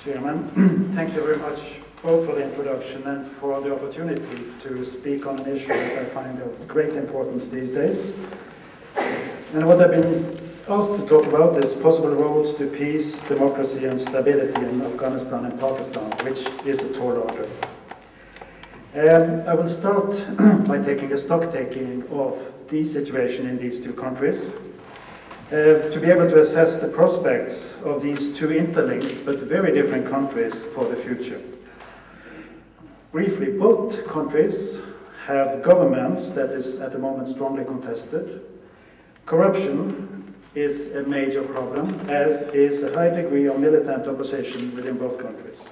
Chairman, thank you very much both for the introduction and for the opportunity to speak on an issue that I find of great importance these days. And what I've been asked to talk about is possible roads to peace, democracy and stability in Afghanistan and Pakistan, which is a tall order. I will start by taking a stock-taking of the situation in these two countries, to be able to assess the prospects of these two interlinked but very different countries for the future. Briefly, both countries have governments that is at the moment strongly contested. Corruption is a major problem, as is a high degree of militant opposition within both countries.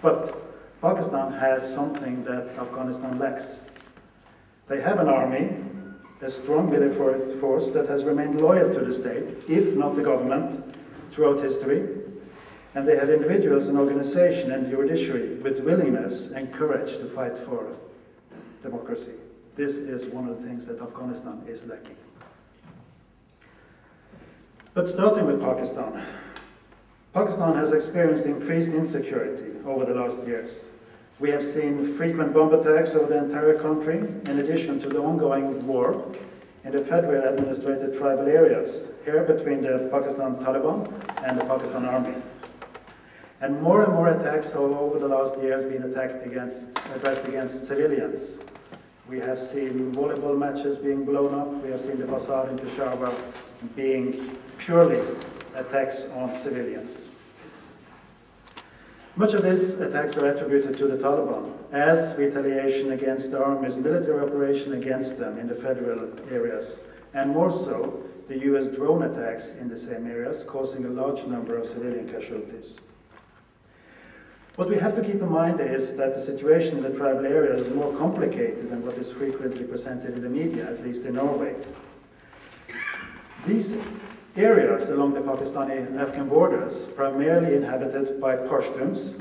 But Pakistan has something that Afghanistan lacks. They have an army, a strong military force that has remained loyal to the state, if not the government, throughout history. And they have individuals and organization and judiciary with willingness and courage to fight for democracy. This is one of the things that Afghanistan is lacking. But starting with Pakistan. Pakistan has experienced increased insecurity over the last years. We have seen frequent bomb attacks over the entire country, in addition to the ongoing war in the federal administrated tribal areas, here between the Taliban and the Pakistan Army. And more attacks over the last years been addressed against civilians. We have seen volleyball matches being blown up, we have seen the bazaar in Peshawar being purely attacks on civilians. Much of these attacks are attributed to the Taliban as retaliation against the army's military operation against them in the federal areas, and more so the US drone attacks in the same areas, causing a large number of civilian casualties. What we have to keep in mind is that the situation in the tribal areas is more complicated than what is frequently presented in the media, at least in Norway. These areas along the Pakistani-Afghan borders, primarily inhabited by Pashtuns,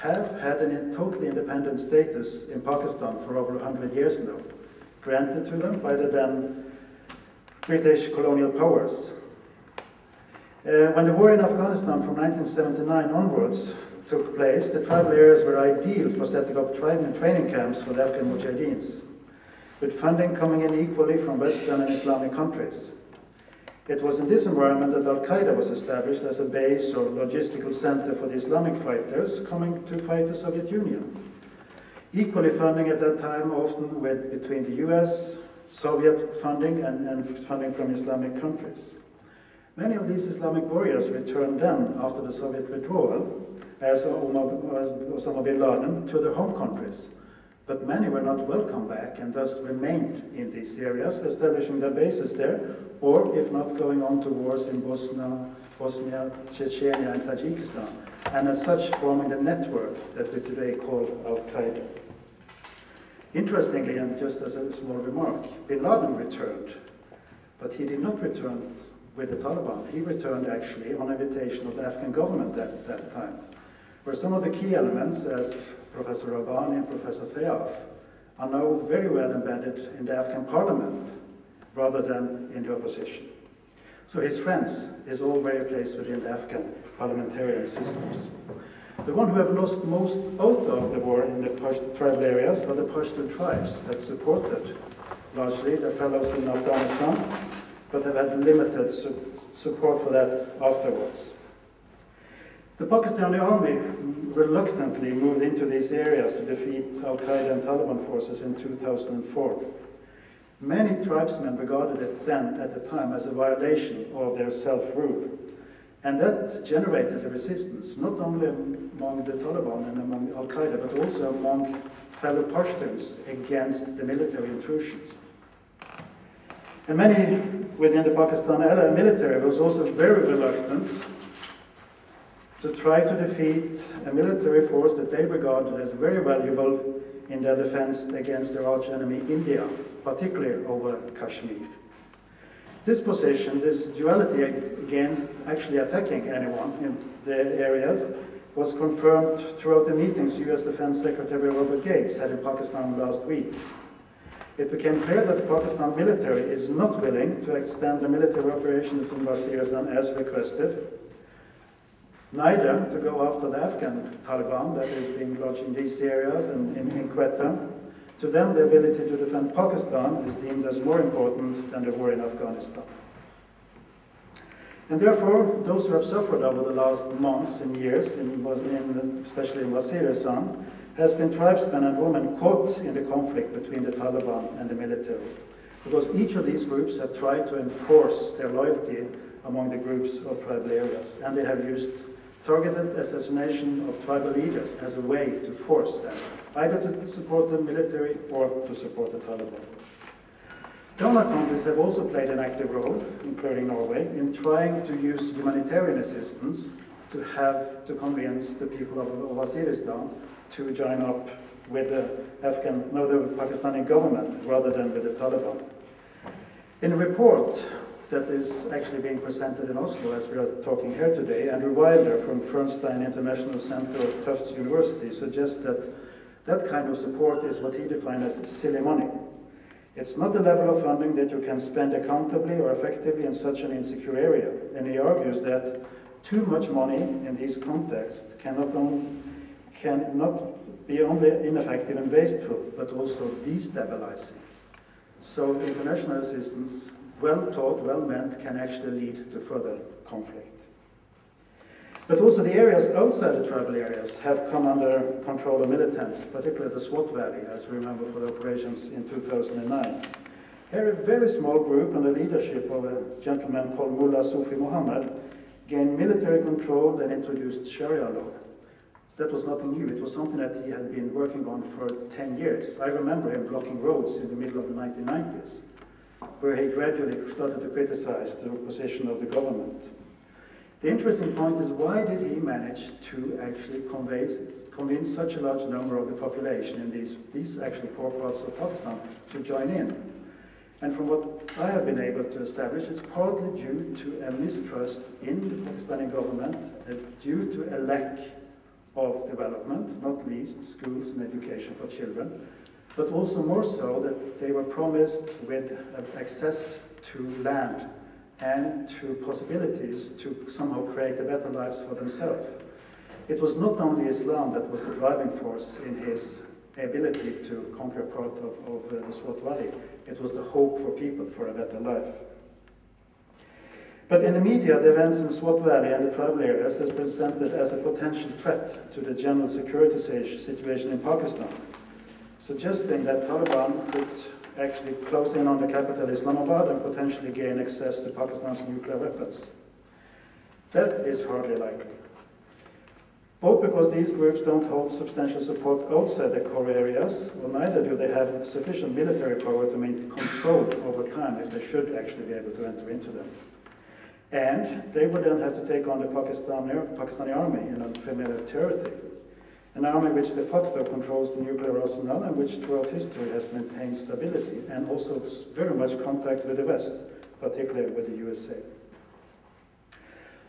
have had a totally independent status in Pakistan for over 100 years now, granted to them by the then British colonial powers. When the war in Afghanistan from 1979 onwards took place, the tribal areas were ideal for setting up training camps for the Afghan Mujahideens, with funding coming in equally from Western and Islamic countries. It was in this environment that Al-Qaeda was established as a base or logistical center for the Islamic fighters coming to fight the Soviet Union. Equally funding at that time often went between the US, Soviet funding and funding from Islamic countries. Many of these Islamic warriors returned then after the Soviet withdrawal as Osama bin Laden to their home countries. But many were not welcome back and thus remained in these areas, establishing their bases there, or if not, going on to wars in Bosnia, Chechnya and Tajikistan, and as such forming the network that we today call Al-Qaeda. Interestingly, and just as a small remark, bin Laden returned, but he did not return with the Taliban. He returned actually on invitation of the Afghan government at that time, where some of the key elements, as Professor Rabbani and Professor Sayaf, are now very well embedded in the Afghan parliament rather than in the opposition. So his friends is all very placed within the Afghan parliamentarian systems. The one who have lost most out of the war in the tribal areas are the Pashtun tribes that supported largely their fellows in Afghanistan, but have had limited support for that afterwards. The Pakistani army reluctantly moved into these areas to defeat Al-Qaeda and Taliban forces in 2004. Many tribesmen regarded it then, at the time, as a violation of their self-rule. And that generated a resistance, not only among the Taliban and among Al-Qaeda, but also among fellow Pashtuns against the military intrusions. And many within the Pakistani military was also very reluctant to try to defeat a military force that they regarded as very valuable in their defense against their arch enemy India, particularly over Kashmir. This position, this duality against actually attacking anyone in the areas, was confirmed throughout the meetings US Defense Secretary Robert Gates had in Pakistan last week. It became clear that the Pakistan military is not willing to extend the military operations in Waziristan as requested, neither to go after the Afghan Taliban that is being lodged in these areas and in Quetta. To them, the ability to defend Pakistan is deemed as more important than the war in Afghanistan. And therefore, those who have suffered over the last months and years, especially in Waziristan, has been tribesmen and women caught in the conflict between the Taliban and the military. Because each of these groups have tried to enforce their loyalty among the groups of tribal areas, and they have used targeted assassination of tribal leaders as a way to force them either to support the military or to support the Taliban. Donor countries have also played an active role, including Norway, in trying to use humanitarian assistance to convince the people of Waziristan to join up with the Pakistani government rather than with the Taliban. In a report that is actually being presented in Oslo as we are talking here today, Andrew Wilder from Fernstein International Center of Tufts University suggests that that kind of support is what he defined as silly money. It's not a level of funding that you can spend accountably or effectively in such an insecure area. And he argues that too much money in these contexts cannot be only ineffective and wasteful, but also destabilizing. So international assistance, well taught, well meant, can actually lead to further conflict. But also the areas outside the tribal areas have come under control of militants, particularly the Swat Valley, as we remember for the operations in 2009. Here a very small group under the leadership of a gentleman called Mullah Sufi Muhammad gained military control and introduced Sharia law. That was nothing new, it was something that he had been working on for 10 years. I remember him blocking roads in the middle of the 1990s, where he gradually started to criticize the position of the government. The interesting point is, why did he manage to actually convince such a large number of the population in these actually poor parts of Pakistan to join in? And from what I have been able to establish, it's partly due to a mistrust in the Pakistani government, due to a lack of development, not least schools and education for children, but also more so that they were promised with access to land and to possibilities to somehow create a better lives for themselves. It was not only Islam that was the driving force in his ability to conquer part of the Swat Valley. It was the hope for people for a better life. But in the media, the events in Swat Valley and the tribal areas is presented as a potential threat to the general security situation in Pakistan, suggesting that Taliban could actually close in on the capital Islamabad and potentially gain access to Pakistan's nuclear weapons. That is hardly likely. Both because these groups don't hold substantial support outside the core areas, or neither do they have sufficient military power to maintain control over time if they should actually be able to enter into them. And they would then have to take on the Pakistani army in unfamiliar territory. An army which de facto controls the nuclear arsenal and which throughout history has maintained stability and also very much contact with the West, particularly with the USA.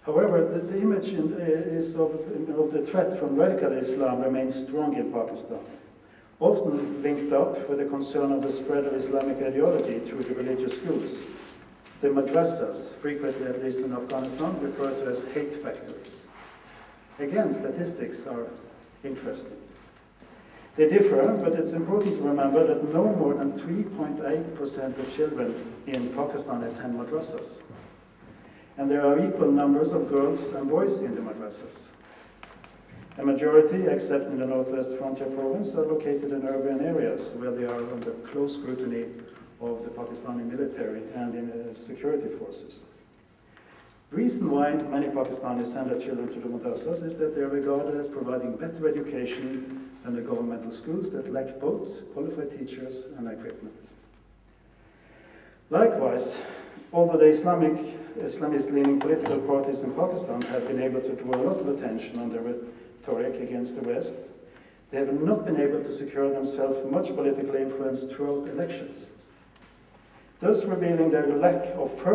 However, the image of the threat from radical Islam remains strong in Pakistan, often linked up with the concern of the spread of Islamic ideology through the religious schools. The madrasas, frequently at least in Afghanistan, referred to as hate factories. Again, statistics are interesting. They differ, but it's important to remember that no more than 3.8% of children in Pakistan attend madrasas. And there are equal numbers of girls and boys in the madrasas. A majority, except in the Northwest Frontier Province, are located in urban areas where they are under close scrutiny of the Pakistani military and in security forces. The reason why many Pakistanis send their children to the madrasas is that they are regarded as providing better education than the governmental schools that lack both qualified teachers and equipment. Likewise, although the Islamist-leaning political parties in Pakistan have been able to draw a lot of attention on their rhetoric against the West, they have not been able to secure themselves much political influence throughout elections, thus revealing their lack of firm